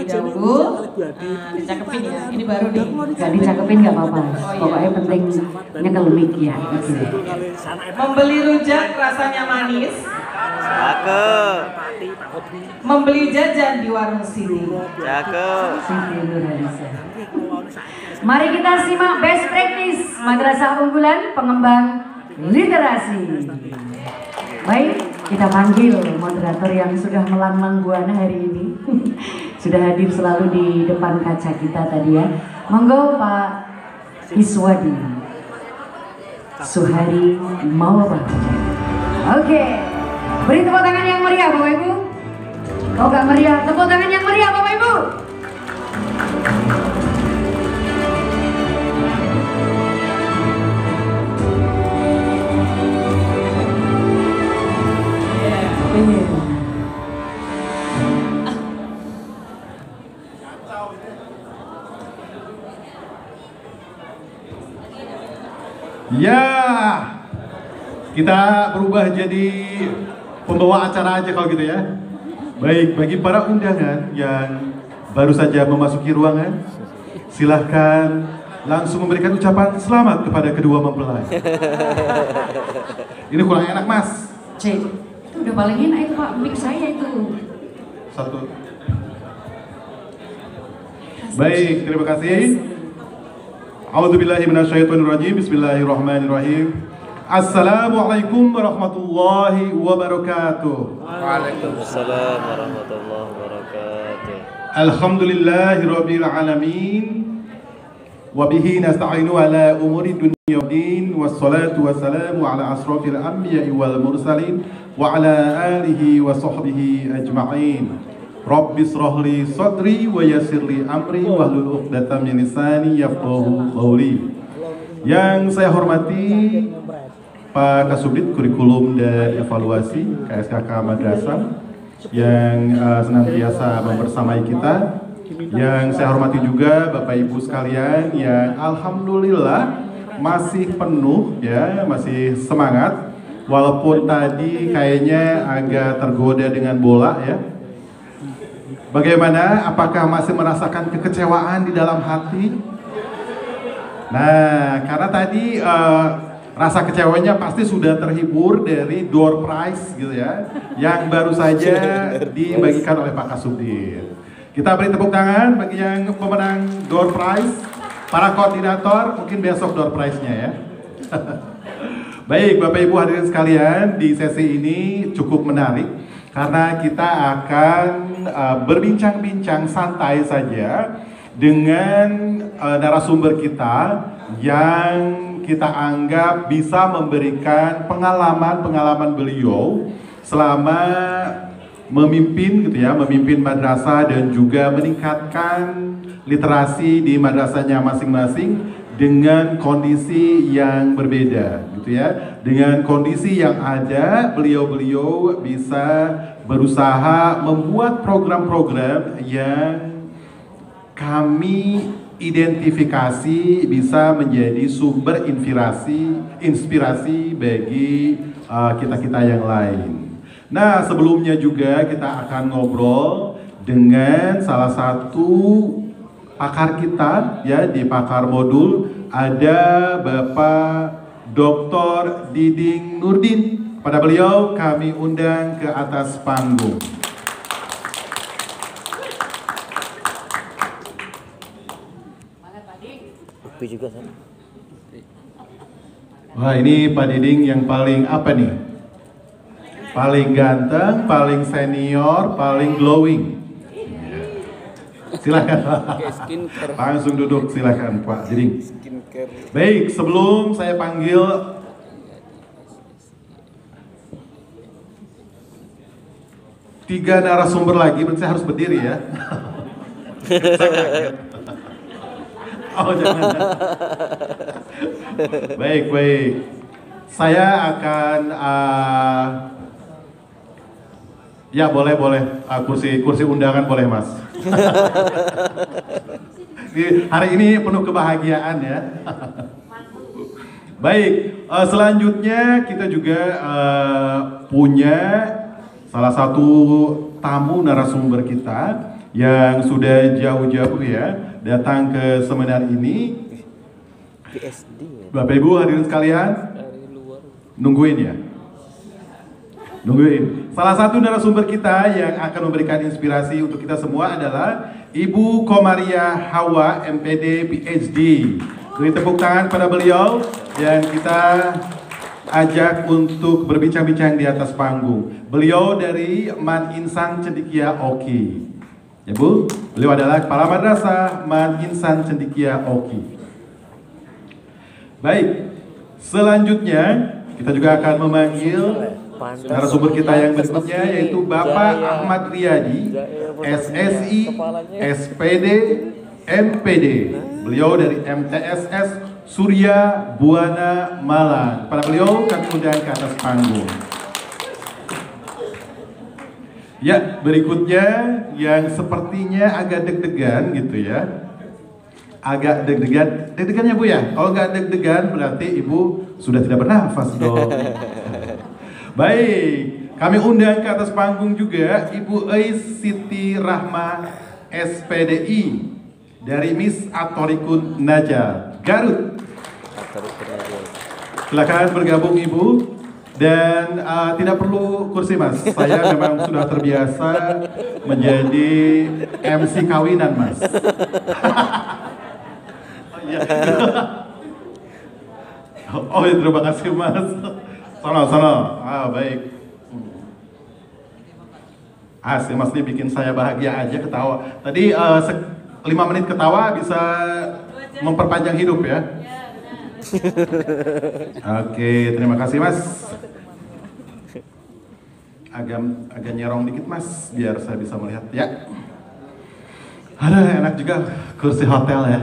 terlebih dahulu. Dicakepin ya, ini baru nih. Gak dicakepin gak apa-apa. Pokoknya penting nyekel mic ya. Membeli rujak rasanya manis. Cakep. Membeli jajan di warung sini. Cakep. Siti Nurhaliza. Mari kita simak best practice Madrasah Unggulan Pengembang Literasi. Baik, kita panggil moderator yang sudah melambang buana hari ini. Sudah hadir selalu di depan kaca kita tadi ya. Monggo Pak Iswadi Suhari Mawabah. Oke, beri tepuk tangan yang meriah Bapak Ibu. Oh gak meriah, tepuk tangan yang meriah Bapak Ibu. Ya, kita berubah jadi pembawa acara aja kalau gitu ya. Baik, bagi para undangan yang baru saja memasuki ruangan, silahkan langsung memberikan ucapan selamat kepada kedua mempelai. Ini kurang enak mas. Cek, itu udah paling enak itu Pak, mic saya itu. Satu. Baik, terima kasih. A'udzubillahi minasyaitonirrajim. Bismillahirrahmanirrahim. Assalamualaikum warahmatullahi wabarakatuh. Waalaikumsalam warahmatullahi wabarakatuh. Alhamdulillahirabbil alamin. Wa bihi nasta'inu ala umuri dunya waddin. Wassalatu wassalamu ala asrofil anbiya'i wal mursalin wa ala alihi wa sahbihi ajma'in. Rabbi shrahli sadri wa yassirli amri wahlul 'uqdatam min lisani yafqahu qawli. Yang saya hormati Pak Kasubdit Kurikulum dan Evaluasi KSKK Madrasah yang senantiasa membersamai kita. Yang saya hormati juga Bapak Ibu sekalian yang alhamdulillah masih penuh ya, masih semangat walaupun tadi kayaknya agak tergoda dengan bola ya. Bagaimana? Apakah masih merasakan kekecewaan di dalam hati? Nah, karena tadi rasa kecewanya pasti sudah terhibur dari door prize gitu ya, yang baru saja dibagikan oleh Pak Kasubdit. Kita beri tepuk tangan bagi yang pemenang door prize, para koordinator, mungkin besok door prize-nya ya. Baik, Bapak Ibu hadirin sekalian, di sesi ini cukup menarik. Karena kita akan berbincang-bincang santai saja dengan narasumber kita yang kita anggap bisa memberikan pengalaman-pengalaman beliau selama memimpin gitu ya, memimpin madrasah dan juga meningkatkan literasi di madrasahnya masing-masing dengan kondisi yang berbeda gitu ya. Dengan kondisi yang ada, beliau-beliau bisa berusaha membuat program-program yang kami identifikasi bisa menjadi sumber inspirasi bagi kita-kita yang lain. Nah, sebelumnya juga kita akan ngobrol dengan salah satu pakar kita ya di pakar modul, ada Bapak Dr. Diding Nurdin. Pada beliau kami undang ke atas panggung. Upi juga sama. Wah, ini Pak Diding yang paling apa nih? Paling ganteng, paling senior, paling glowing. Silakan langsung duduk, silakan Pak Diding. Baik, sebelum saya panggil tiga narasumber lagi, berarti saya harus berdiri ya. Saya kaget. Oh jangan. Baik. Saya akan ya boleh kursi undangan boleh Mas. Hari ini penuh kebahagiaan ya. Baik, selanjutnya kita juga punya salah satu tamu narasumber kita yang sudah jauh-jauh ya datang ke seminar ini. PSD. Bapak Ibu hadirin sekalian, nungguin ya. Nungguin. Salah satu narasumber kita yang akan memberikan inspirasi untuk kita semua adalah Ibu Komaria Hawa, MPD, PhD. Beri tepuk tangan pada beliau dan kita ajak untuk berbincang-bincang di atas panggung. Beliau dari Man Insan Cendekia Oki. Ya Bu, beliau adalah Kepala Madrasah Man Insan Cendekia Oki. Baik, selanjutnya kita juga akan memanggil narasumber kita yang berikutnya yaitu Bapak Ahmad Riyadi, SSI, SPD, MPD. Beliau dari MTSS Surya Buana Malang. Pada beliau kami undang ke atas panggung. Ya, berikutnya yang sepertinya agak deg-degan gitu ya. Agak deg-degan, deg-degannya Bu ya. Kalau nggak deg-degan berarti Ibu sudah tidak bernafas dong. Baik, kami undang ke atas panggung juga Ibu Eis Siti Rahma, SPDI dari Miss Atorikun Najar, Garut. Silakan bergabung Ibu dan tidak perlu kursi Mas. Saya memang sudah terbiasa menjadi MC kawinan Mas. Oh ya, terima kasih Mas. Sana. Baik. Asli Mas ini bikin saya bahagia aja ketawa. Tadi 5 menit ketawa bisa memperpanjang hidup ya. Oke, terima kasih Mas. Agak nyerong dikit Mas biar saya bisa melihat ya. Ada enak juga kursi hotel ya.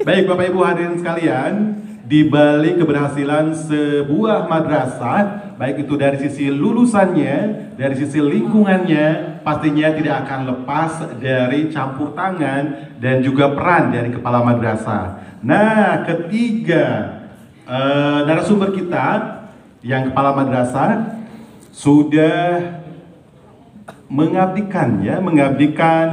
Baik Bapak Ibu hadirin sekalian, di balik keberhasilan sebuah madrasah, baik itu dari sisi lulusannya, dari sisi lingkungannya, pastinya tidak akan lepas dari campur tangan dan juga peran dari kepala madrasah. Nah, ketiga narasumber kita yang kepala madrasah sudah mengabdikan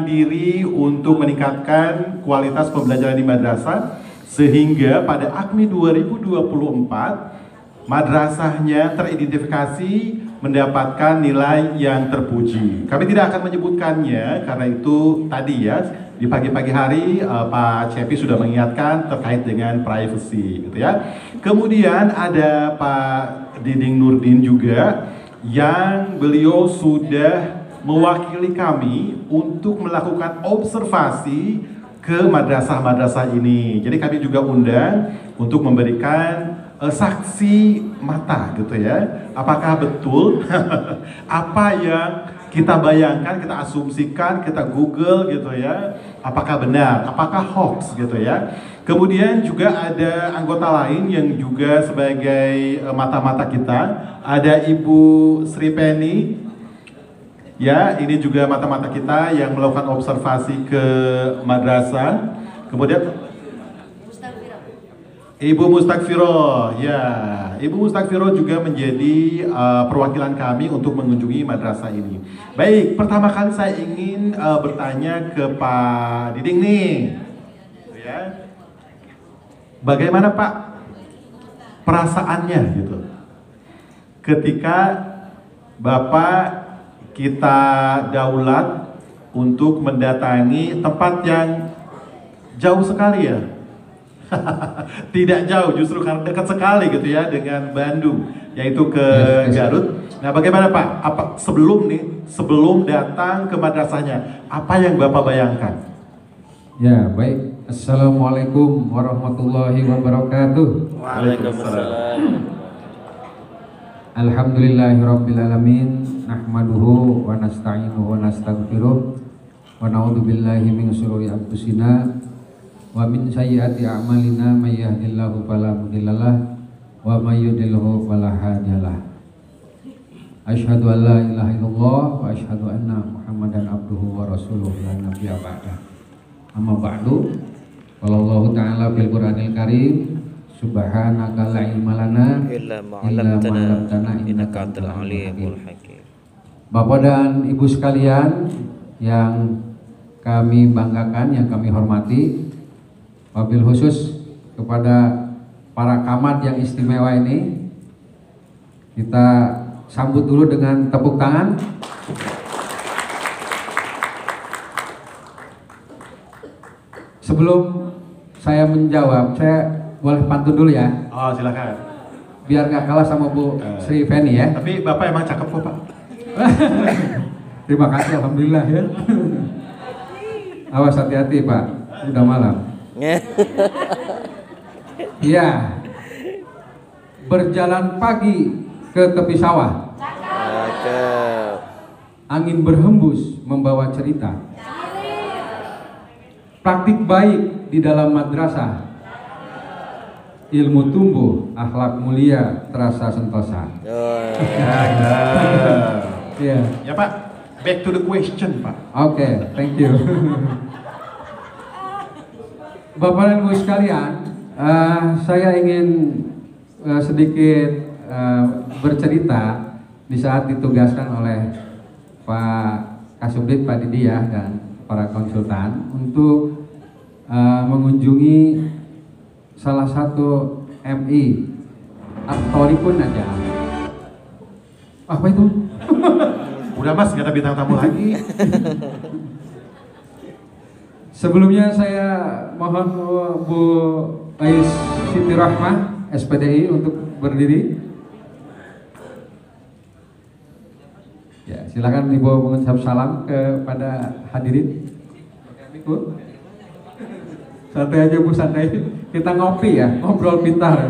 diri untuk meningkatkan kualitas pembelajaran di madrasah sehingga pada AKMI 2024 madrasahnya teridentifikasi mendapatkan nilai yang terpuji. Kami tidak akan menyebutkannya karena itu tadi ya di pagi-pagi hari Pak Cepi sudah mengingatkan terkait dengan privacy gitu ya. Kemudian ada Pak Diding Nurdin juga yang beliau sudah mewakili kami untuk melakukan observasi ke madrasah-madrasah ini. Jadi kami juga undang untuk memberikan saksi mata gitu ya. Apakah betul apa yang kita bayangkan, kita asumsikan, kita Google gitu ya. Apakah benar, apakah hoax gitu ya. Kemudian juga ada anggota lain yang juga sebagai mata-mata kita. Ada Ibu Sri Penny. Ya, ini juga mata-mata kita yang melakukan observasi ke madrasah. Kemudian Ibu Mustakfiro, ya, Ibu Mustakfiro juga menjadi perwakilan kami untuk mengunjungi madrasah ini. Baik, pertama kali saya ingin bertanya ke Pak Diding nih, ya, bagaimana Pak perasaannya gitu, ketika Bapak kita daulat untuk mendatangi tempat yang jauh sekali ya. Tidak jauh, justru karena dekat sekali gitu ya dengan Bandung, yaitu ke Garut. Nah, bagaimana Pak? Apa sebelum datang ke madrasahnya, apa yang Bapak bayangkan? Ya, baik. Assalamualaikum warahmatullahi wabarakatuh. Waalaikumsalam. Alhamdulillahirrabbilalamin. Nahmaduhu wa nasta'inuhu wa nastaghfiruh wa na'udzu billahi min syururi anfusina wa min sayyiati a'malina may yahdihillahu fala mudhillalah wa may yudhlilhu fala hadiyalah. Asyhadu an la ilaha illallah wa asyhadu anna Muhammadan abduhu wa rasuluhu la nabiyya ba'dah. Amma ba'du. Wallahu ta'ala fil Qur'anil Karim. Subhanaka la ilma lana illa ma 'allamtana innaka antal alimul hakim. Bapak dan Ibu sekalian yang kami banggakan, yang kami hormati, wabil khusus kepada para camat yang istimewa ini, kita sambut dulu dengan tepuk tangan. Sebelum saya menjawab, saya boleh pantun dulu ya. Oh, silakan. Biar nggak kalah sama Bu Sri Feni ya. Tapi Bapak emang cakep kok, Pak. Terima kasih, alhamdulillah ya. Awas hati-hati Pak, udah malam. Iya. Berjalan pagi ke tepi sawah. Cakep. Angin berhembus membawa cerita. Praktik baik di dalam madrasah. Ilmu tumbuh, akhlak mulia terasa sentosa. Iya. Ya Pak, back to the question Pak. Oke, thank you. Bapak dan Ibu sekalian, saya ingin sedikit bercerita di saat ditugaskan oleh Pak Kasubdit, Pak Didi ya, dan para konsultan untuk mengunjungi salah satu MI At-Thoriqun Najah. Apa itu? Udah Mas, gak ada bintang tamu lagi. Sebelumnya saya mohon Bu Ais Siti Rahmah SPDI untuk berdiri. Ya, silakan Ibu mengucap salam kepada hadirin. Ibu. Santai aja Bu, santai. Kita ngopi ya, ngobrol pintar.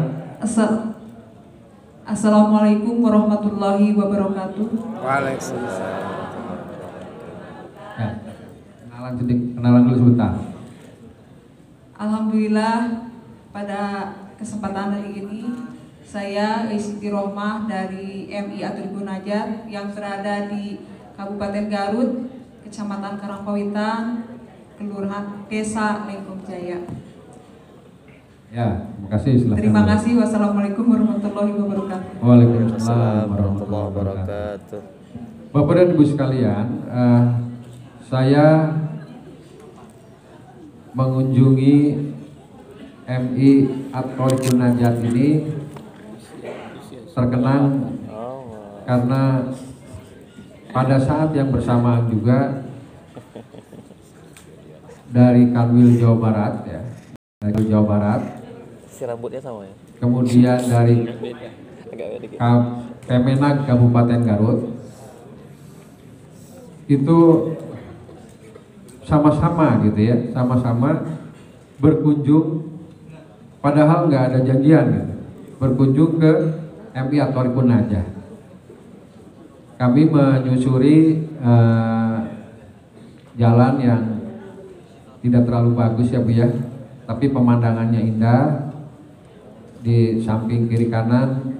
Assalamualaikum warahmatullahi wabarakatuh. Waalaikumsalam. Ya, kenalan dulu sebentar. Alhamdulillah pada kesempatan hari ini saya Siti Rohmah dari MI At-Thoriqun Najah yang berada di Kabupaten Garut, Kecamatan Karangpawitan, Kelurahan Desa Lengkong Jaya. Ya, terima kasih. Silakan. Terima kasih. Wassalamualaikum warahmatullahi wabarakatuh. Waalaikumsalam warahmatullahi wabarakatuh. Bapak dan Ibu sekalian, saya mengunjungi MI At-Thoriqun Najah ini terkenang karena pada saat yang bersamaan juga dari Kanwil Jawa Barat ya, dari Jawa Barat, Si rambutnya sama ya? kemudian dari Kemenag Kabupaten Garut, itu sama-sama gitu ya, sama-sama berkunjung, padahal nggak ada janjian gitu, berkunjung ke MI At-Thoriqun Najah. Kami menyusuri jalan yang tidak terlalu bagus ya Bu ya, tapi pemandangannya indah, di samping kiri kanan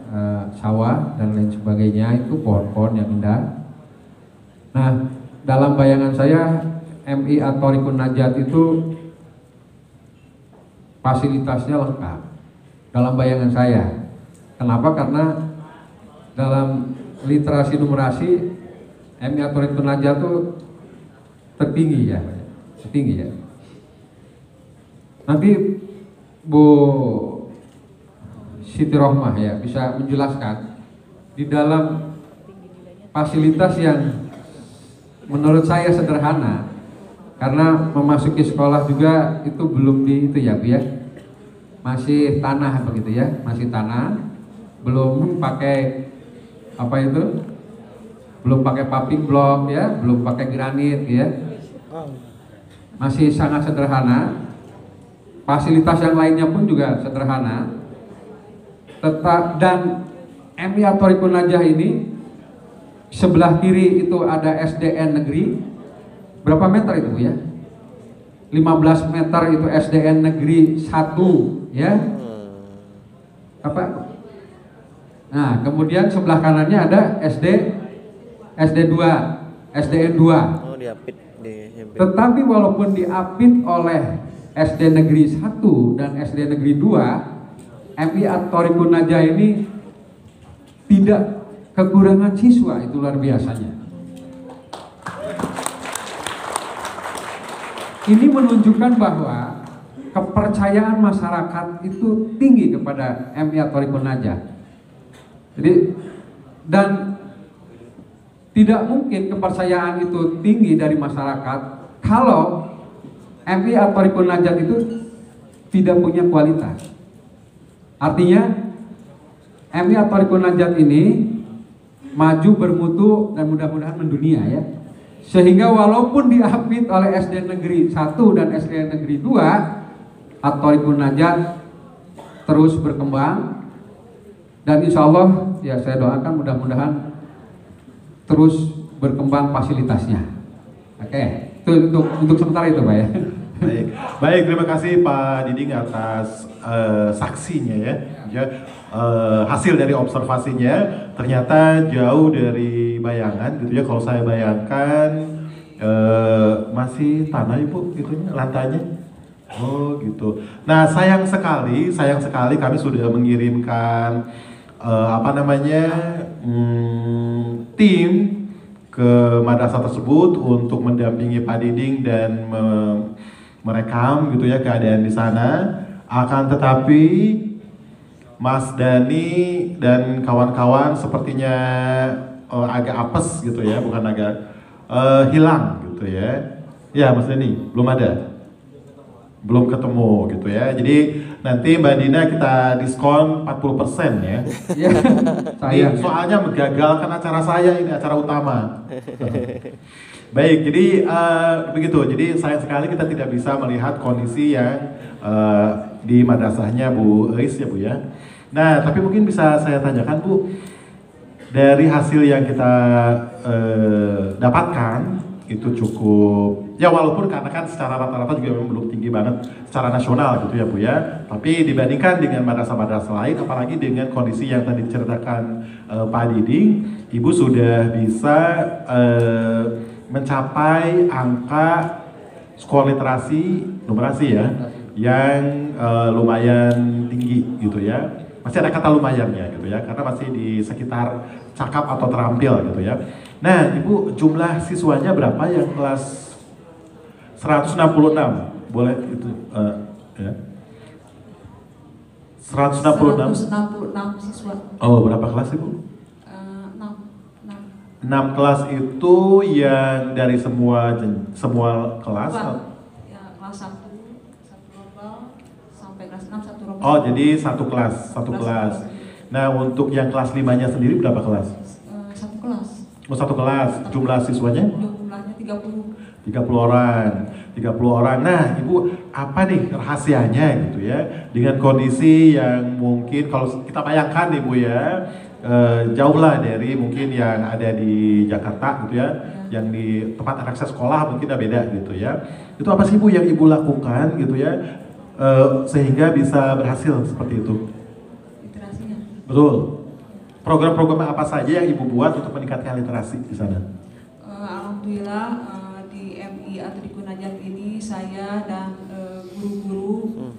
sawah dan lain sebagainya, itu pohon-pohon yang indah. Nah, dalam bayangan saya MI At-Thoriqun Najah itu fasilitasnya lengkap dalam bayangan saya. Kenapa? Karena dalam literasi numerasi MI At-Thoriqun Najah itu tertinggi ya, tertinggi ya. Nanti Bu Siti Rohmah ya bisa menjelaskan di dalam fasilitas yang menurut saya sederhana, karena memasuki sekolah juga itu belum di itu ya Bu ya, masih tanah begitu ya, masih tanah, belum pakai apa itu, belum pakai paving block ya, belum pakai granit ya, masih sangat sederhana. Fasilitas yang lainnya pun juga sederhana. Tetap, dan MI At-Thoriqun Najah ini sebelah kiri itu ada SDN negeri. Berapa meter itu Bu ya? 15 meter itu SDN negeri 1 ya. Apa? Nah, kemudian sebelah kanannya ada SD2, SDN 2. Oh, diapit di. Tetapi walaupun diapit oleh SD negeri 1 dan SD negeri 2, MI At-Thoriqun Najah ini tidak kekurangan siswa, itu luar biasanya. ini menunjukkan bahwa kepercayaan masyarakat itu tinggi kepada MI Thariqun Najah. Jadi dan tidak mungkin kepercayaan itu tinggi dari masyarakat kalau MI Thariqun Najah itu tidak punya kualitas. Artinya MI Thariqun Najah ini maju bermutu dan mudah-mudahan mendunia ya. Sehingga walaupun diapit oleh SD Negeri 1 dan SD Negeri 2, Thariqun Najah terus berkembang dan insya Allah ya saya doakan mudah-mudahan terus berkembang fasilitasnya. Oke, itu untuk sementara itu Pak ya. Baik, terima kasih Pak Diding atas saksinya ya. Hasil dari observasinya ternyata jauh dari bayangan gitu ya. Kalau saya bayangkan masih tanah Ibu gitunya lantainya. Oh gitu. Nah sayang sekali kami sudah mengirimkan tim ke madrasah tersebut untuk mendampingi Pak Diding dan merekam gitu ya keadaan di sana. Akan tetapi Mas Dani dan kawan-kawan sepertinya agak apes gitu ya, bukan agak hilang gitu ya. Ya Mas Dani belum ada, belum ketemu gitu ya. Jadi nanti Mbak Dina kita diskon 40% ya. Saya soalnya menggagalkan acara saya ini, acara utama. Baik, jadi begitu. Jadi sayang sekali kita tidak bisa melihat kondisi yang di madrasahnya Bu Eis ya Bu ya. Nah, tapi mungkin bisa saya tanyakan Bu, dari hasil yang kita dapatkan itu cukup ya, walaupun karena kan secara rata-rata juga memang belum tinggi banget secara nasional gitu ya Bu ya. Tapi dibandingkan dengan madrasah-madrasah lain, apalagi dengan kondisi yang tadi diceritakan Pak Diding, Ibu sudah bisa mencapai angka skor literasi numerasi ya yang lumayan tinggi gitu ya. Masih ada kata lumayannya gitu ya, karena masih di sekitar cakap atau terampil gitu ya. Nah Ibu, jumlah siswanya berapa yang kelas 166? Boleh itu ya. 166 siswa. Oh, berapa kelas Ibu? 6 kelas itu yang dari semua kelas? Ya, kelas 1 global sampai kelas 6 satu rombongan. Oh, jadi satu kelas. Nah, untuk yang kelas 5-nya sendiri berapa kelas? Satu kelas. Oh, satu kelas. Jumlah siswanya? Jumlahnya 30 orang. Nah, Ibu, apa nih rahasianya gitu ya? Dengan kondisi yang mungkin kalau kita bayangkan Ibu ya, jauh lah dari mungkin yang ada di Jakarta gitu ya, yang di tempat anak saya sekolah mungkin udah beda gitu ya. Itu apa sih Bu yang Ibu lakukan gitu ya, sehingga bisa berhasil seperti itu? literasinya. Betul. Program-program apa saja yang Ibu buat untuk meningkatkan literasi di sana? Alhamdulillah di MI Thariqun Najah ini saya dan guru-guru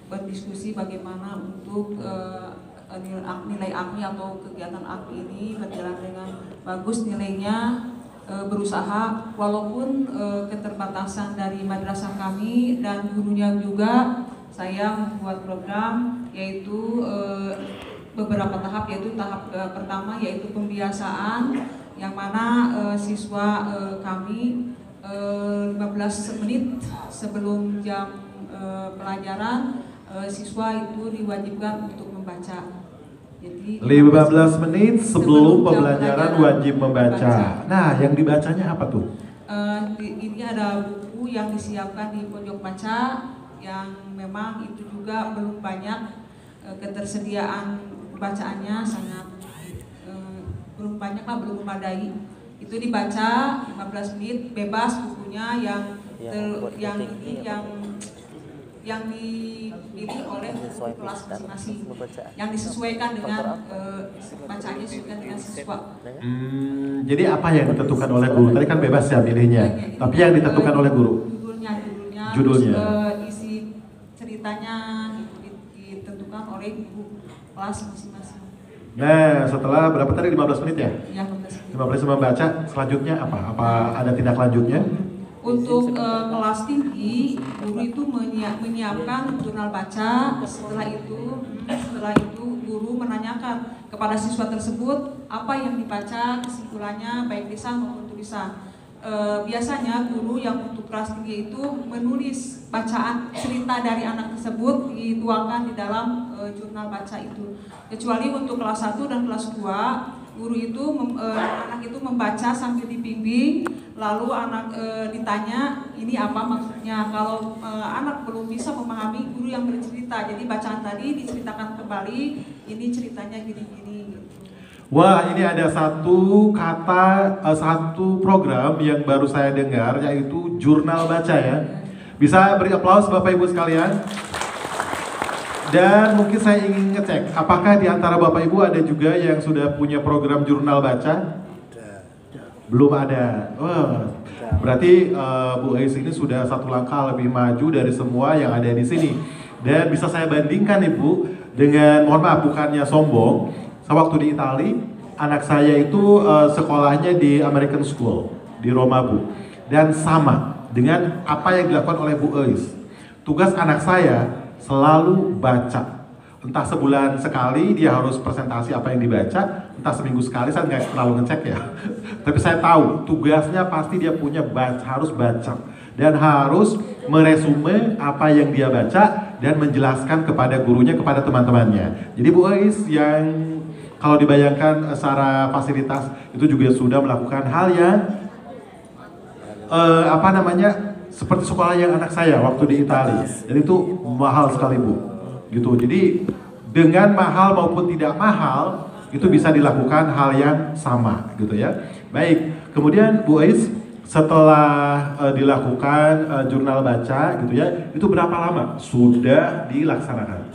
berdiskusi bagaimana untuk nilai AKMI atau kegiatan AKMI ini berjalan dengan bagus nilainya, berusaha walaupun keterbatasan dari madrasah kami dan gurunya juga, saya membuat program yaitu beberapa tahap, yaitu tahap pertama yaitu pembiasaan yang mana siswa kami 15 menit sebelum jam pelajaran siswa itu diwajibkan untuk membaca. Jadi 15 menit sebelum pembelajaran wajib membaca. Nah, yang dibacanya apa tuh? Ini ada buku yang disiapkan di pojok baca yang memang itu juga belum banyak, ketersediaan bacaannya sangat belum banyak lah, belum memadai. Itu dibaca 15 menit bebas bukunya yang dipilih oleh kelas masing-masing, yang disesuaikan dengan bacaannya disesuaikan dengan siswa. Jadi apa yang ditentukan oleh guru? Tadi kan bebas ya pilihnya, tapi yang ditentukan oleh guru? Judulnya. Terus, isi ceritanya ditentukan oleh guru kelas masing-masing. Nah, setelah berapa tadi 15 menit ya? Ya, 15 menit. 15 menit membaca, selanjutnya apa? Apa ada tindak lanjutnya? Untuk kelas tinggi, guru itu menyiapkan jurnal baca. Setelah itu guru menanyakan kepada siswa tersebut apa yang dibaca, kesimpulannya baik lisan maupun tulisan. Biasanya guru yang untuk kelas tinggi itu menulis bacaan cerita dari anak tersebut dituangkan di dalam jurnal baca itu. Kecuali untuk kelas 1 dan kelas 2, guru itu anak itu membaca sambil dibimbing, lalu anak ditanya ini apa maksudnya. Kalau anak belum bisa memahami, guru yang bercerita. Jadi bacaan tadi diceritakan kembali, ini ceritanya gini-gini. Wah, ini ada satu kata, satu program yang baru saya dengar, yaitu jurnal baca ya. Bisa beri aplaus Bapak Ibu sekalian. Dan mungkin saya ingin ngecek, apakah di antara Bapak Ibu ada juga yang sudah punya program jurnal baca? Belum ada. Wah, berarti Bu Ais ini sudah satu langkah lebih maju dari semua yang ada di sini. Dan bisa saya bandingkan Ibu dengan, mohon maaf bukannya sombong, waktu di Itali, anak saya itu sekolahnya di American School di Roma Bu, dan sama dengan apa yang dilakukan oleh Bu Ais. Tugas anak saya selalu baca. Entah sebulan sekali dia harus presentasi apa yang dibaca, entah seminggu sekali, saya nggak terlalu ngecek ya. Tapi saya tahu tugasnya pasti dia punya harus baca dan harus meresume apa yang dia baca dan menjelaskan kepada gurunya, kepada teman-temannya. Jadi Bu Ais yang kalau dibayangkan secara fasilitas itu juga sudah melakukan hal yang seperti sekolah yang anak saya waktu di Italia, dan itu mahal sekali Bu, gitu. Jadi dengan mahal maupun tidak mahal itu bisa dilakukan hal yang sama, gitu ya. Baik, kemudian Bu Ais setelah dilakukan jurnal baca, gitu ya, itu berapa lama sudah dilaksanakan?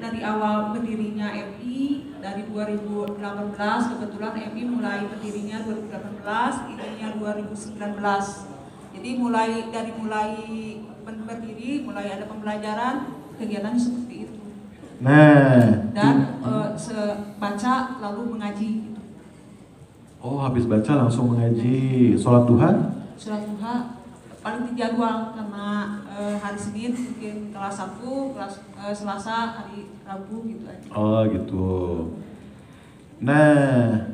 Dari awal berdirinya MI dari 2018, kebetulan MI mulai berdirinya 2018, ininya 2019. Jadi mulai berdiri, mulai ada pembelajaran, kegiatan seperti itu. Nah, dan baca lalu mengaji. Gitu. Oh, habis baca langsung mengaji, sholat duha? Sholat duha paling dijadwal karena hari Senin mungkin kelas 1, kelas Selasa, hari Rabu gitu aja. Oh gitu. Nah,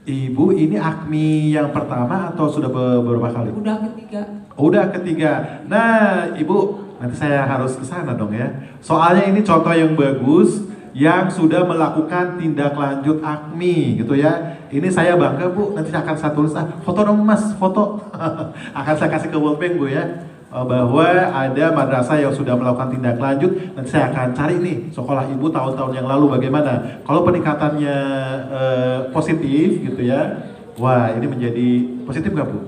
Ibu ini AKMI yang pertama atau sudah beberapa kali? Udah ketiga. Udah ketiga. Nah, Ibu, nanti saya harus ke sana dong ya. Soalnya ini contoh yang bagus yang sudah melakukan tindak lanjut AKMI gitu ya. Ini saya bangga Bu, nanti akan saya tulis, foto dong Mas, foto. Akan saya kasih ke World Bank Bu ya. Bahwa ada madrasah yang sudah melakukan tindak lanjut, nanti saya akan cari nih sekolah Ibu tahun-tahun yang lalu bagaimana. Kalau peningkatannya positif gitu ya, wah ini menjadi positif nggak Bu?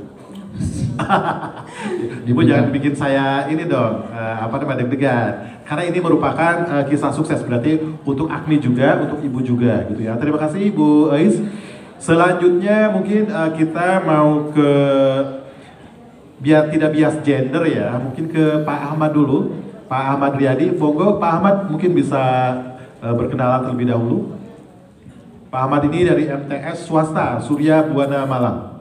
Ibu jangan bikin saya ini dong, deg-degan. Karena ini merupakan kisah sukses, berarti untuk AKMI juga, untuk Ibu juga gitu ya. Terima kasih Ibu Ais. Selanjutnya mungkin kita mau ke, biar tidak bias gender ya, mungkin ke Pak Ahmad dulu. Pak Ahmad Riyadi, monggo Pak Ahmad mungkin bisa berkenalan terlebih dahulu. Pak Ahmad ini dari MTS swasta Surya Buana Malang.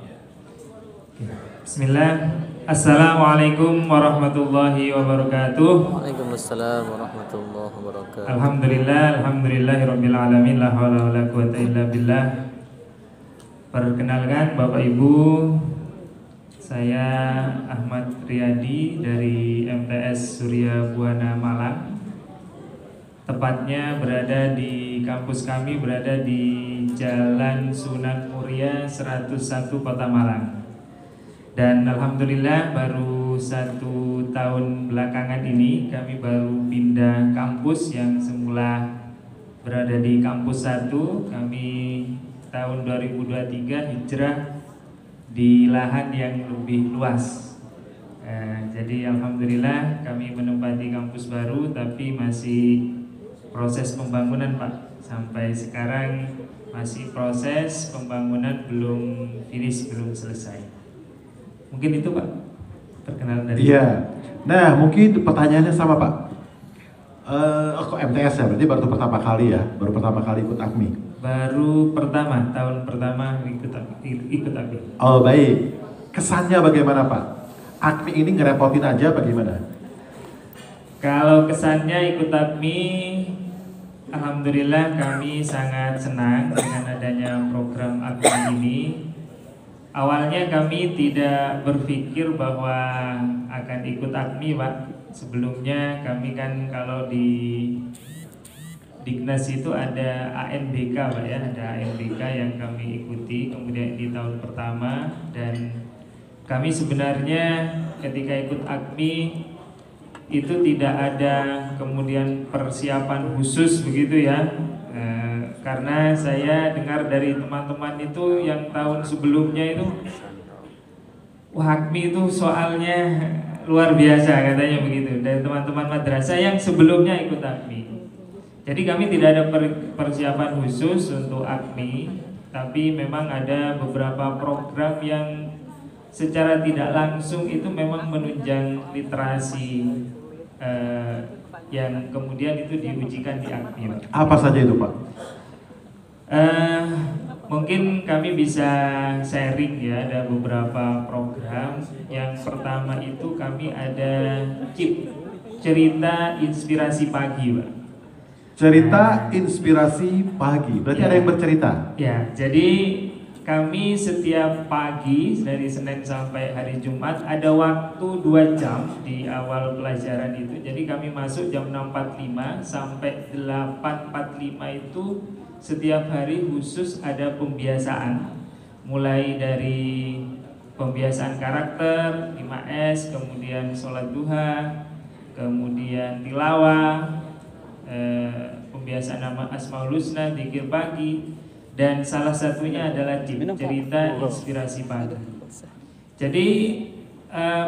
Bismillah. Assalamualaikum warahmatullahi wabarakatuh. Waalaikumsalam warahmatullahi wabarakatuh. Alhamdulillahirabbil alamin, la haula wala quwata illa billah. Perkenalkan Bapak Ibu, saya Ahmad Riyadi dari MTS Surya Buana Malang. Tepatnya berada di kampus kami, berada di Jalan Sunan Muria 101 Kota Malang. Dan alhamdulillah baru 1 tahun belakangan ini kami baru pindah kampus yang semula berada di kampus 1. Kami tahun 2023 hijrah di lahan yang lebih luas. Jadi alhamdulillah kami menempati kampus baru, tapi masih proses pembangunan Pak. Sampai sekarang masih proses pembangunan, belum finish, belum selesai. Mungkin itu Pak, perkenalan dari Iya. Nah mungkin pertanyaannya sama Pak. Kok MTS ya, berarti baru pertama kali ya, baru pertama kali ikut AKMI. Baru tahun pertama ikut AKMI. Oh baik, kesannya bagaimana Pak? AKMI ini ngerepotin aja bagaimana? Kalau kesannya ikut AKMI, alhamdulillah kami sangat senang dengan adanya program AKMI ini. Awalnya kami tidak berpikir bahwa akan ikut AKMI, Pak. Sebelumnya kami kan kalau di Dignas itu ada ANBK, Pak ya, ada ANBK yang kami ikuti kemudian di tahun pertama, dan kami sebenarnya ketika ikut AKMI itu tidak ada kemudian persiapan khusus begitu ya, karena saya dengar dari teman-teman itu yang tahun sebelumnya itu, wah AKMI itu soalnya luar biasa katanya begitu, dari teman-teman madrasah yang sebelumnya ikut AKMI. Jadi kami tidak ada persiapan khusus untuk AKMI, tapi memang ada beberapa program yang secara tidak langsung itu memang menunjang literasi yang kemudian itu diujikan di AKMI. Apa saja itu Pak? Mungkin kami bisa sharing ya, ada beberapa program. Yang pertama itu kami ada CIP, cerita inspirasi pagi, Pak. Cerita inspirasi pagi, berarti ya, ada yang bercerita? Ya, jadi kami setiap pagi dari Senin sampai hari Jumat ada waktu 2 jam di awal pelajaran itu. Jadi kami masuk jam 6.45 sampai 8.45 itu setiap hari khusus ada pembiasaan. Mulai dari pembiasaan karakter 5S, kemudian sholat duha, kemudian tilawah, pembiasaan nama Asmaul Husna, zikir pagi, dan salah satunya adalah cerita inspirasi pagi. Jadi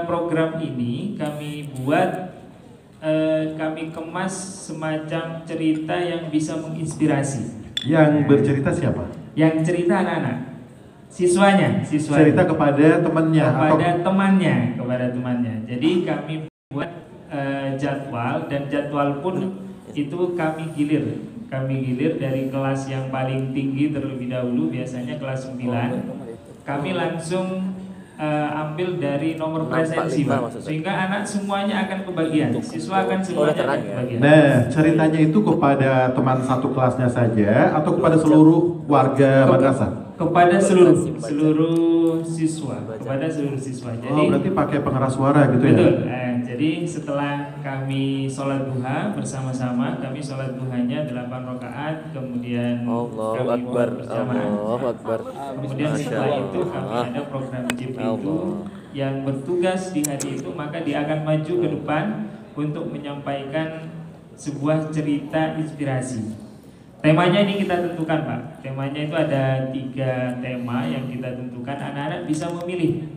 program ini kami buat, kami kemas semacam cerita yang bisa menginspirasi. Yang bercerita siapa? Yang cerita anak-anak, siswanya. Cerita kepada temannya kepada temannya. Jadi kami buat jadwal, dan jadwal pun itu kami gilir dari kelas yang paling tinggi terlebih dahulu, biasanya kelas 9. Kami langsung ambil dari nomor presensi, Pak, sehingga anak semuanya akan kebagian, siswa akan semuanya akan kebagian. Nah, ceritanya itu kepada teman satu kelasnya saja atau kepada seluruh warga madrasah? Kepada seluruh siswa, Jadi, berarti pakai pengeras suara gitu ya? Betul. Jadi setelah kami sholat duha bersama-sama, kami sholat duhanya 8 rakaat, kemudian Allahu kami Akbar, berjamaah. Allahu Akbar. Kemudian setelah itu kami ada program CIP itu yang bertugas di hari itu, maka dia akan maju ke depan untuk menyampaikan sebuah cerita inspirasi. Temanya ini kita tentukan, Pak. Temanya itu ada 3 tema yang kita tentukan. Anak-anak bisa memilih.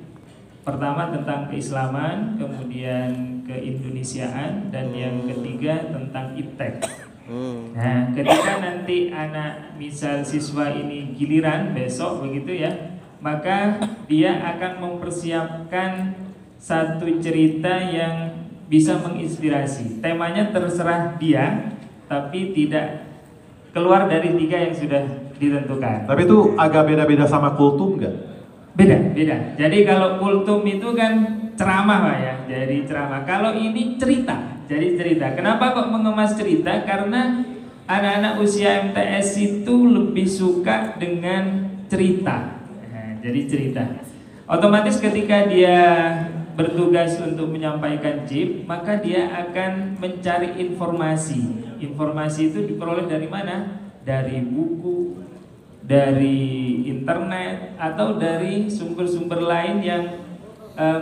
Pertama tentang keislaman, kemudian keindonesiaan, dan yang ketiga tentang iptek. Nah, ketika nanti anak misal siswa ini giliran besok begitu ya, maka dia akan mempersiapkan satu cerita yang bisa menginspirasi. Temanya terserah dia, tapi tidak keluar dari 3 yang sudah ditentukan. Tapi itu agak beda-beda sama kultum nggak? Beda. Jadi kalau kultum itu kan ceramah, Pak ya. Jadi ceramah. Kalau ini cerita. Jadi cerita. Kenapa kok mengemas cerita? Karena anak-anak usia MTS itu lebih suka dengan cerita. Nah, jadi cerita. Otomatis ketika dia bertugas untuk menyampaikan CIP, maka dia akan mencari informasi. Informasi itu diperoleh dari mana? Dari buku, dari internet, atau dari sumber-sumber lain yang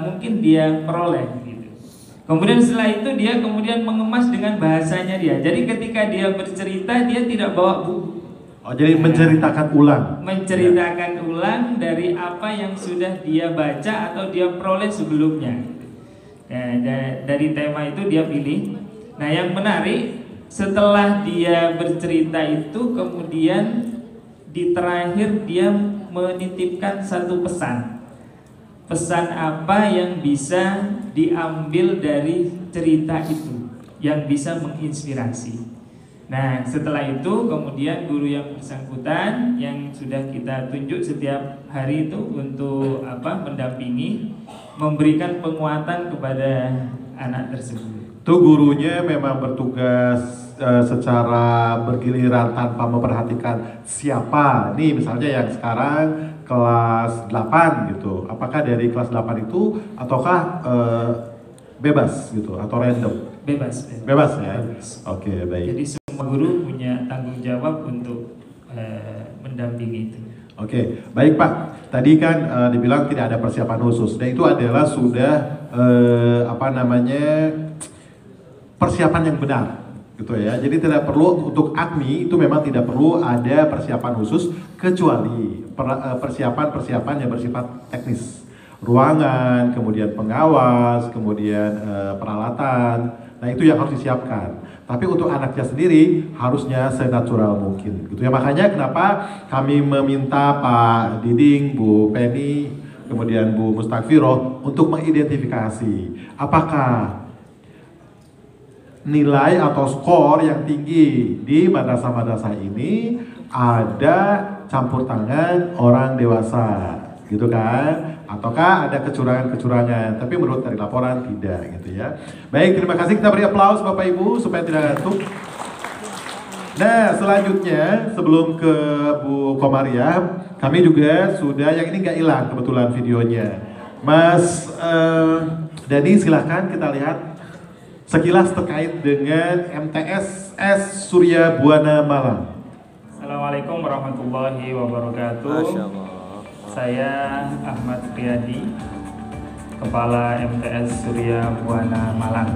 mungkin dia peroleh gitu. Kemudian setelah itu dia kemudian mengemas dengan bahasanya dia. Jadi ketika dia bercerita, dia tidak bawa buku. Oh, jadi menceritakan ulang. Menceritakan ulang dari apa yang sudah dia baca atau dia peroleh sebelumnya. Nah, dari tema itu dia pilih. Nah, yang menarik, setelah dia bercerita itu, kemudian di terakhir dia menitipkan satu pesan. Pesan apa yang bisa diambil dari cerita itu, yang bisa menginspirasi. Nah, setelah itu kemudian guru yang bersangkutan yang sudah kita tunjuk setiap hari itu untuk mendampingi, memberikan penguatan kepada anak tersebut. Itu gurunya memang bertugas secara bergiliran tanpa memperhatikan siapa. Nih misalnya yang sekarang kelas 8 gitu. Apakah dari kelas 8 itu ataukah bebas gitu atau random? Bebas. Bebas ya. Bebas. Oke, baik. Jadi semua guru punya tanggung jawab untuk mendampingi itu. Oke, baik Pak. Tadi kan dibilang tidak ada persiapan khusus. Dan itu adalah sudah persiapan yang benar, gitu ya. Jadi tidak perlu untuk AKMI itu memang tidak perlu ada persiapan khusus kecuali persiapan yang bersifat teknis, ruangan, kemudian pengawas, kemudian peralatan. Nah itu yang harus disiapkan. Tapi untuk anaknya sendiri harusnya senatural mungkin, gitu ya. Makanya kenapa kami meminta Pak Diding, Bu Penny, kemudian Bu Mustakfiroh untuk mengidentifikasi apakah nilai atau skor yang tinggi di madrasah-madrasah ini ada campur tangan orang dewasa, gitu kan? Ataukah ada kecurangan-kecurangan? Tapi menurut dari laporan tidak, gitu ya. Baik, terima kasih. Kita beri aplaus Bapak Ibu supaya tidak ngantuk. Nah, selanjutnya sebelum ke Bu Komariah, kami juga sudah, yang ini nggak hilang kebetulan videonya. Mas Dani, silahkan kita lihat sekilas terkait dengan MTS S Surya Buana Malang. Assalamualaikum warahmatullahi wabarakatuh. Masya Allah. Saya Ahmad Riyadi, Kepala MTS Surya Buana Malang.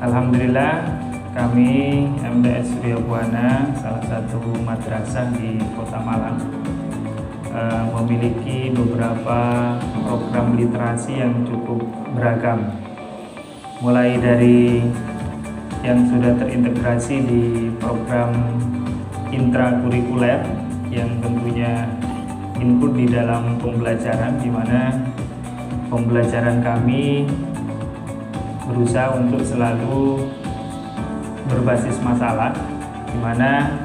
Alhamdulillah kami MTS Surya Buana, salah satu madrasah di Kota Malang, memiliki beberapa program literasi yang cukup beragam. Mulai dari yang sudah terintegrasi di program intrakurikuler yang tentunya input di dalam pembelajaran, di mana pembelajaran kami berusaha untuk selalu berbasis masalah, di mana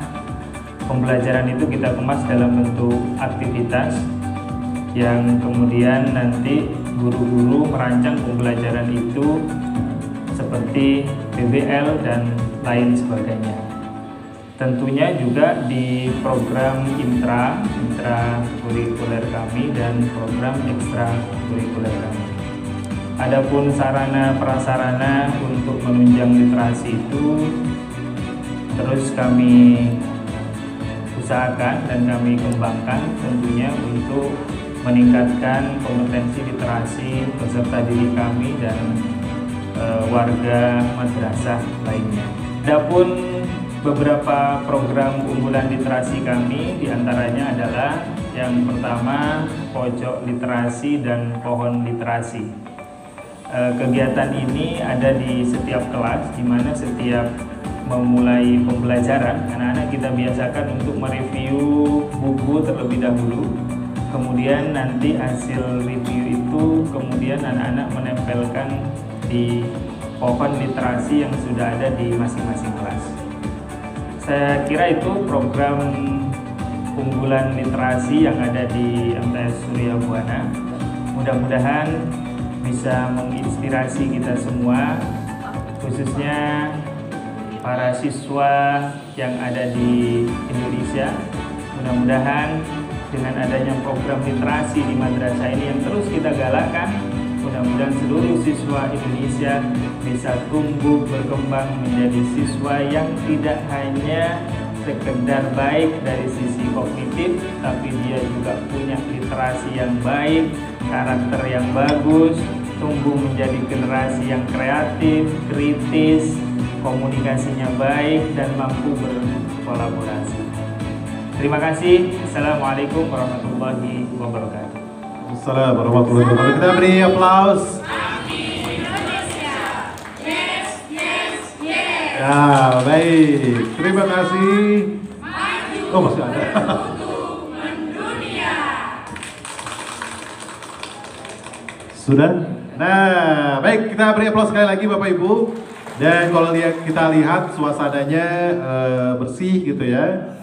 pembelajaran itu kita kemas dalam bentuk aktivitas yang kemudian nanti guru-guru merancang pembelajaran itu seperti PBL dan lain sebagainya. Tentunya juga di program intrakurikuler kami dan program ekstrakurikuler kami. Adapun sarana prasarana untuk menunjang literasi itu terus kami usahakan dan kami kembangkan tentunya untuk meningkatkan kompetensi literasi peserta didik kami dan warga madrasah lainnya. Adapun beberapa program unggulan literasi kami diantaranya adalah yang pertama pojok literasi dan pohon literasi. Kegiatan ini ada di setiap kelas, di mana setiap memulai pembelajaran anak-anak kita biasakan untuk mereview buku terlebih dahulu. Kemudian nanti hasil review itu kemudian anak-anak menempelkan di pohon literasi yang sudah ada di masing-masing kelas. Saya kira itu program unggulan literasi yang ada di MTS Surya Buana. Mudah-mudahan bisa menginspirasi kita semua, khususnya para siswa yang ada di Indonesia. Mudah-mudahan dengan adanya program literasi di madrasah ini yang terus kita galakkan, mudah-mudahan seluruh siswa Indonesia bisa tumbuh berkembang menjadi siswa yang tidak hanya sekedar baik dari sisi kognitif, tapi dia juga punya literasi yang baik, karakter yang bagus, tumbuh menjadi generasi yang kreatif, kritis, komunikasinya baik, dan mampu berkolaborasi. Terima kasih. Assalamualaikum warahmatullahi wabarakatuh. Assalamualaikum warahmatullahi wabarakatuh. Kita beri aplaus. Ya, baik. Terima kasih. Oh, masih ada. Sudah? Nah, baik. Kita beri aplaus sekali lagi Bapak Ibu. Dan kalau kita lihat suasananya bersih gitu ya,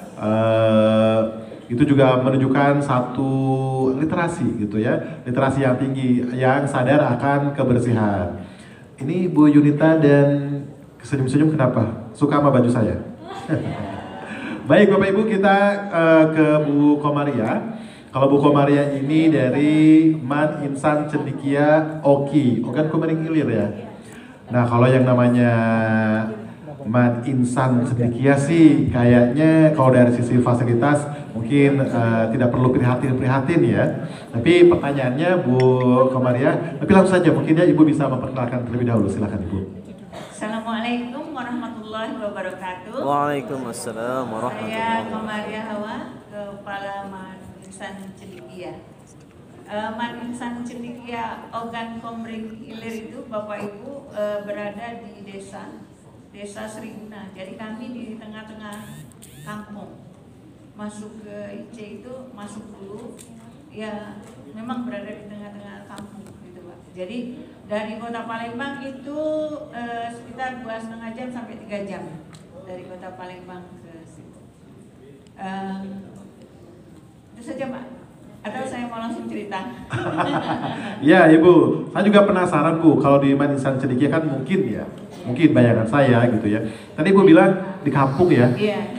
itu juga menunjukkan satu literasi gitu ya, literasi yang tinggi, yang sadar akan kebersihan. Ini Bu Yunita dan senyum-senyum kenapa? Suka sama baju saya? Baik Bapak Ibu, kita ke Bu Komaria. Kalau Bu Komaria ini dari Man Insan Cendikia Oki, Ogan Komering Ilir ya. Nah kalau yang namanya Man Insan Cendikia sih kayaknya kalau dari sisi fasilitas mungkin tidak perlu prihatin ya. Tapi pertanyaannya Bu Komaria, tapi langsung saja mungkin ya Ibu bisa memperkenalkan terlebih dahulu, silakan Ibu. Assalamualaikum warahmatullahi wabarakatuh. Waalaikumsalam warahmatullahi Saya wabarakatuh. Komaria Hawa, Kepala Man Insan Cendikia. Man Insan Cendikia Ogan Komering Ilir itu Bapak Ibu berada di desa Seriguna. Jadi kami di tengah-tengah kampung. Masuk ke IC itu masuk dulu, ya memang berada di tengah-tengah kampung gitu Pak. Jadi dari Kota Palembang itu sekitar 2,5 jam sampai 3 jam dari Kota Palembang ke situ. Itu saja Pak. Atau saya mau langsung cerita? Ya Ibu, saya juga penasaran Bu, kalau di Man Insan Cendikia kan mungkin bayangan saya gitu ya. Tadi Ibu bilang di kampung ya. Iya.